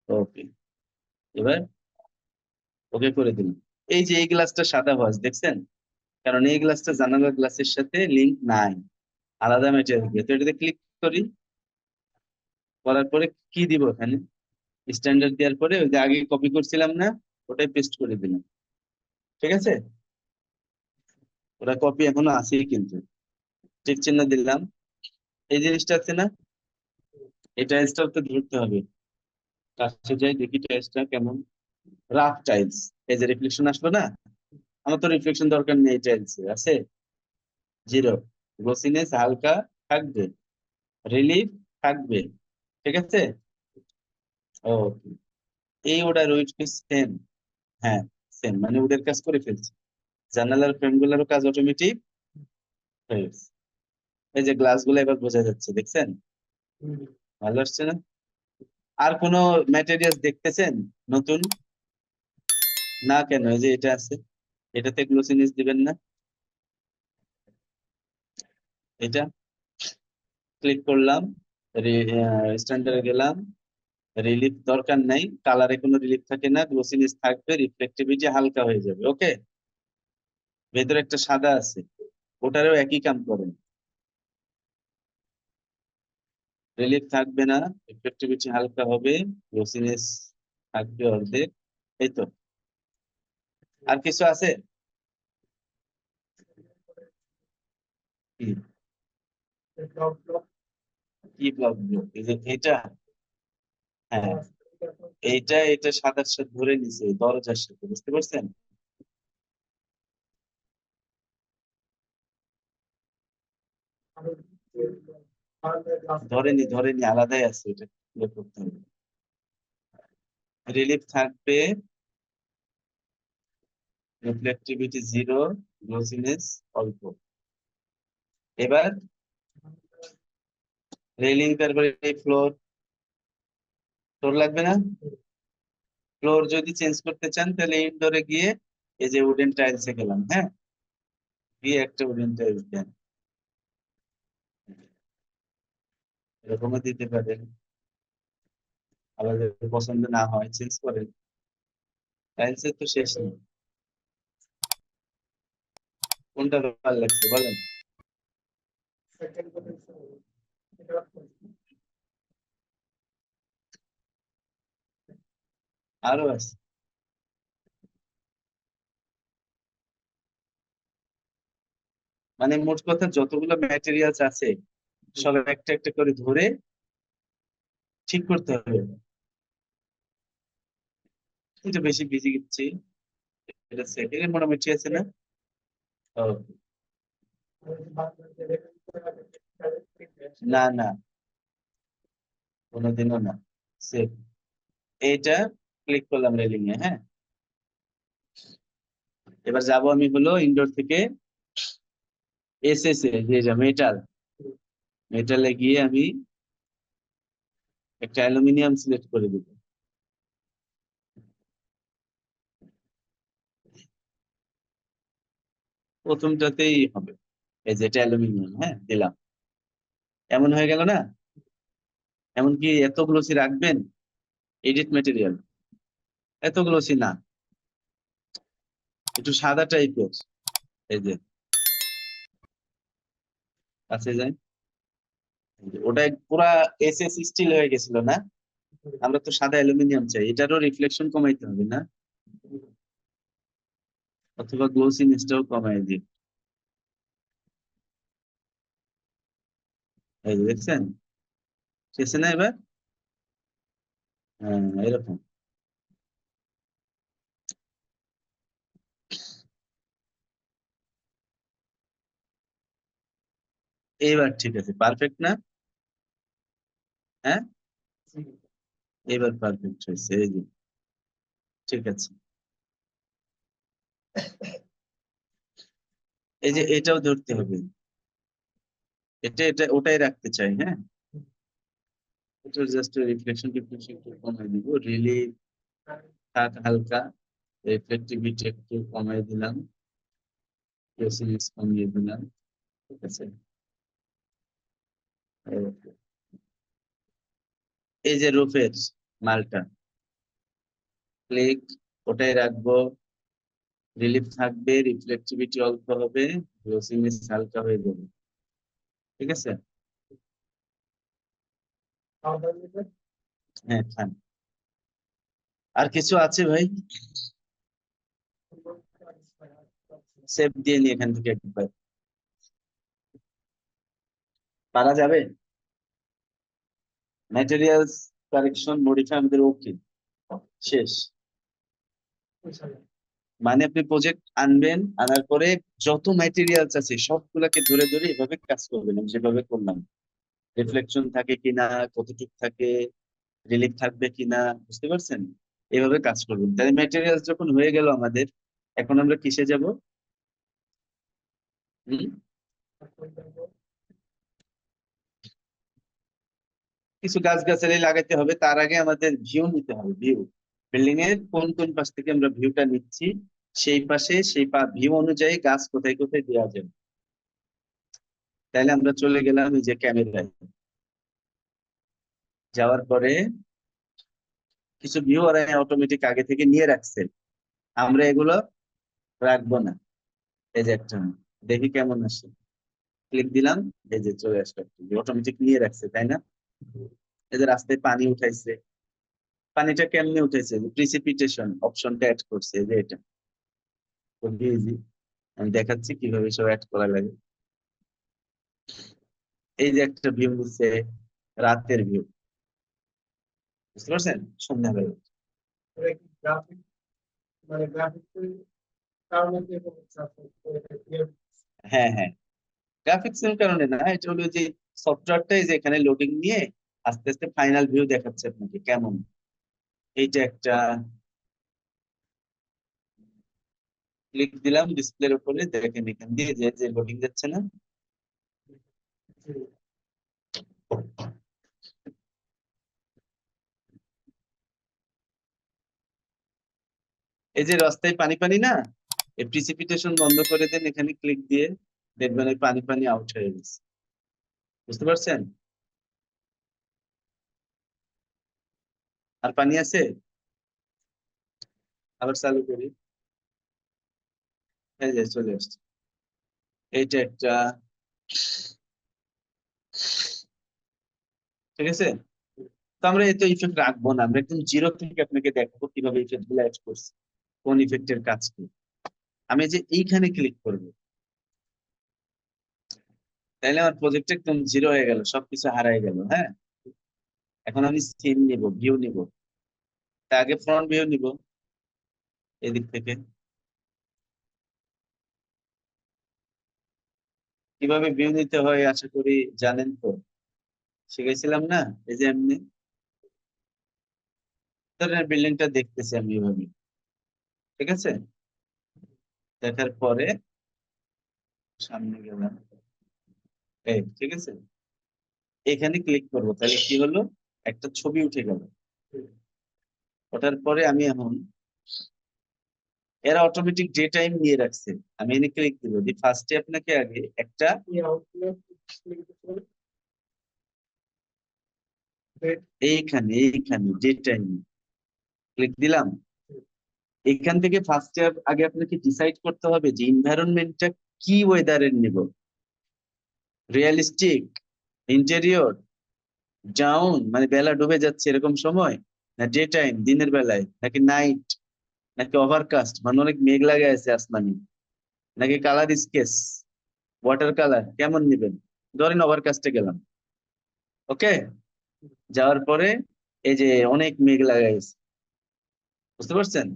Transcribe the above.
ওকে, এবার ওকে করে দিলাম। এই যে এই গ্লাসটা সাদা ভাঁজ দেখছেন, কারণ এই গ্লাসটা জানালার গ্লাসের সাথে লিংক নাই, আলাদা ম্যাটেরিয়াল দিয়ে। তো এটাতে ক্লিক করি, করার পরে কি দিব এখানে, স্ট্যান্ডার্ড দেওয়ার পরে ওই যে আগে কপি করছিলাম না, ওটাই পেস্ট করে দিলাম। ঠিক আছে, ওটা কপি এখনো আছেই কিন্তু, টিক চিহ্ন দিলাম। এই জিনিসটা আছে না, এই টাইলসটা তো ধরতে হবে। কাছে যাই দেখি টাইলসটা কেমন, রাফ টাইলস। এই যে রিফ্লেকশন আসলো না, আমার তো রিফ্লেকশন দরকার নেই, টাইলস আছে জিরো, গ্লসিনেস হালকা থাকবে, রিলিফ থাকবে। ঠিক আছে, ওকে। এই ওটার ওয়েট কি সেম? হ্যাঁ, সেম, মানে ওদের কাজ করে ফেলছে। জানালার ফ্রেম গুলোরও কাজ অটোমেটিক হয়ে গেছে। এই যে গ্লাস গুলো এবার বোঝা যাচ্ছে, দেখছেন? ভালো আসছে না? আর কোনো ম্যাটেরিয়াল দেখতেছেন নতুন? না কেন, এই যে এটা আছে, এটাতে গ্লোসিনেস দিবেন না? এটা ক্লিক করলাম, স্ট্যান্ডার্ডে গেলাম, রিলিফ দরকার নাই, কালারে কোনো রিলিফ থাকে না, গ্লোসিনেস থাকবে, রিফ্লেক্টিভিটি হালকা হয়ে যাবে। ওকে, ভেতরে একটা সাদা আছে, ওটারও একই কাম করেন, রিলিফ থাকবে না, রিফ্লেক্টিভিটি হালকা হবে, গ্লোসিনেস থাকবে অর্ধেক। এই তো, আর কিছু আছে? কি কি ব্লক? এই যে এটা, হ্যাঁ, এটা সাদার সাথে ধরে নিছে দরজার সাথে, বুঝতে পারছেন? ধরেনি ধরেনি, আলাদাই আছে, এটা ক্লিয়ার করতে হবে। রিলিফ থাকবে, রিফ্লেক্টিভিটি জিরো, গ্লোসিনেস অল্প। এবার রেলিং, তারপরে ফ্লোর, ফ্লোর লাগবে না? ফ্লোর যদি চেঞ্জ করতে চান তাহলে ইনডোরে গিয়ে এই যে উডেন টাইলসে গেলাম, হ্যাঁ, গিয়ে একটা উডেন টাইলস দেন, এরকমও দিতে পারেন। আবার যদি পছন্দ না হয় চেঞ্জ করেন, টাইলসের তো শেষ নেই। কোনটা ভালো লাগছে বলেন? আরো আছে, মানে মোট কথা যতগুলো ম্যাটেরিয়ালস আছে সব একটা একটা করে ধরে ঠিক করতে হবে। এটা বেশি বিজি দিচ্ছি, এটা সেকেন্ড মোটামুটি আছে না? Okay. না না, কোনোদিনও না, সেভ। এইটা ক্লিক করলাম রেলিং এ, হ্যাঁ। এবার যাব আমি হলো ইনডোর থেকে এসএস এ, যে মেটাল, মেটালে গিয়ে আমি একটা অ্যালুমিনিয়াম সিলেক্ট করে দিব। প্রথমটাতেই হবে, এই যেটা অ্যালুমিনিয়াম, হ্যাঁ দিলাম। এমন হয়ে গেল না? এমনকি এত গ্লোসি রাখবেন, এডিট ম্যাটেরিয়াল এত গ্লোসি না, একটু সাদা টাইপের। এই যে কাছে যায়, এই যে ওটা পুরা এসএস স্টিল হয়ে গেছিল না, আমরা তো সাদা অ্যালুমিনিয়াম চাই, এটারও রিফ্লেকশন কমাইতে হবে না, অথবা গ্লোসিনেসটাও কমাই দিই। এই যে দেখছেন, শেষে না এবার? হ্যাঁ, এরকম। এইবার ঠিক আছে, পারফেক্ট না? হ্যাঁ, এবার পারফেক্ট হয়েছে, এই যে ঠিক আছে। এই যে এটাও ধরতে হবে, এটা এটা ওটাই রাখতে চাই, হ্যাঁ। এটা জাস্ট রিফ্লেকশন টিফ্লেকশন একটু কমাই দিব, রিলিফ থাক হালকা, রিফ্লেক্টিভিটি একটু কমাই দিলাম, গ্লোসিনেস কমিয়ে দিলাম। ঠিক আছে, এই এই যে রুফের মালটা, ক্লিক, ওটাই রাখবো। রিলিফ থাকবে, রিফ্লেক্টিভিটি অল্প হবে, গ্লোসিনেস হালকা হয়ে যাবে। ঠিক আছে, হ্যাঁ খান। আর কিছু আছে ভাই? সেভ দিয়ে নি এখান থেকে একবার। পারা যাবে? ম্যাটেরিয়ালস কারেকশন মডিফাই আমাদের ওকে, শেষ। মানে আপনি প্রজেক্ট আনবেন, আনার পরে যত ম্যাটেরিয়ালস আছে সবগুলাকে ধরে ধরে এভাবে কাজ করবেন, আমি যেভাবে করলাম। রিফ্লেকশন থাকে কিনা, কতটুকু থাকে, রিলিফ থাকবে কিনা, বুঝতে পারছেন? এভাবে কাজ করবেন। তাহলে ম্যাটেরিয়ালস যখন হয়ে গেল আমাদের, এখন আমরা কিসে যাব? হুম, কিছু গাছগাছালি লাগাইতে হবে, তার আগে আমাদের ভিউ নিতে হবে, ভিউ। বিল্ডিং এর কোন কোন পাশ থেকে আমরা ভিউটা নিচ্ছি, সেই পাশে সেই ভিউ অনুযায়ী গাছ কোথায় কোথায় দেওয়া যাবে। তাহলে আমরা চলে গেলাম এই যে ক্যামেরায়, যাওয়ার পরে কিছু ভিউ ওরা অটোমেটিক আগে থেকে নিয়ে রাখছে, আমরা এগুলো রাখবো না। এই যে একটা, দেখি কেমন আসে, ক্লিক দিলাম, এই যে চলে আসলো, অটোমেটিক নিয়ে রাখছে, তাই না? এই যে রাস্তায় পানি উঠাইছে, পানিটা কেমনে উঠেছে, প্রিসিপিটেশন অপশনটা অ্যাড করছে, এই যে এটা খুবই ইজি। আমি দেখাচ্ছি কিভাবে সব অ্যাড করা লাগে। এই যে একটা ভিউ নিচ্ছে, রাতের ভিউ, বুঝতে পারছেন, সন্ধ্যাবেলা। হ্যাঁ হ্যাঁ, গ্রাফিক্স এর কারণে না, এটা হলো যে সফটওয়্যারটাই যে এখানে লোডিং নিয়ে আস্তে আস্তে ফাইনাল ভিউ দেখাচ্ছে আপনাকে কেমন। এইটা একটা, ক্লিক দিলাম ডিসপ্লের উপরে, দেখেন এখান দিয়ে যে যে লোডিং যাচ্ছে না। এই যে রাস্তায় পানি পানি না, এই প্রিসিপিটেশন বন্ধ করে দেন, এখানে ক্লিক দিয়ে দেখবেন এই পানি পানি আউট হয়ে গেছে, বুঝতে পারছেন? আর পানি আছে, আবার চালু করি, এই যে চলে আসছে। এইটা একটা, ঠিক আছে। তো আমরা এত ইফেক্ট রাখবো না, আমরা একদম জিরো থেকে আপনাকে দেখাবো কিভাবে ইফেক্ট গুলো অ্যাড করছি, কোন ইফেক্টের কাজ কি। আমি এই যে এইখানে ক্লিক করবো, তাইলে আমার প্রজেক্ট একদম জিরো হয়ে গেল, সবকিছু হারাই গেল। হ্যাঁ, এখন আমি সিন নিব, ভিউ নিব। তা আগে ফ্রন্ট ভিউ নিব, এদিক থেকে। কিভাবে ভিউ নিতে হয় আশা করি জানেন তো, শিখেছিলাম না? এই যে এমনি ধরেন বিল্ডিংটা দেখতেছি আমি এভাবে, ঠিক আছে। দেখার পরে সামনে গেলাম, এই ঠিক আছে, এখানে ক্লিক করবো, তাহলে কি হলো, একটা ছবি উঠে গেল। ওঠার পরে আমি এখন, এরা অটোমেটিক ডে টাইম নিয়ে রাখছে, আমি এনে ক্লিক দিব, দি ফার্স্টে আপনাকে আগে একটা, এইখানে এইখানে ডে টাইম ক্লিক দিলাম। এখান থেকে ফার্স্টে আগে আপনাকে ডিসাইড করতে হবে যে এনভায়রনমেন্টটা কি ওয়েদারের নিব, রিয়েলিস্টিক, ইন্টেরিয়র, ডাউন মানে বেলা ডুবে যাচ্ছে এরকম সময়, না ডে টাইম দিনের বেলায়, নাকি নাইট, নাকি ওভারকাস্ট মানে অনেক মেঘ লাগে আছে আসমানি, নাকি কালার স্কেচ, ওয়াটার কালার, কেমন নিবেন? ধরেন ওভারকাস্টে গেলাম, ওকে। যাওয়ার পরে এই যে অনেক মেঘ লাগাইছে, বুঝতে পারছেন?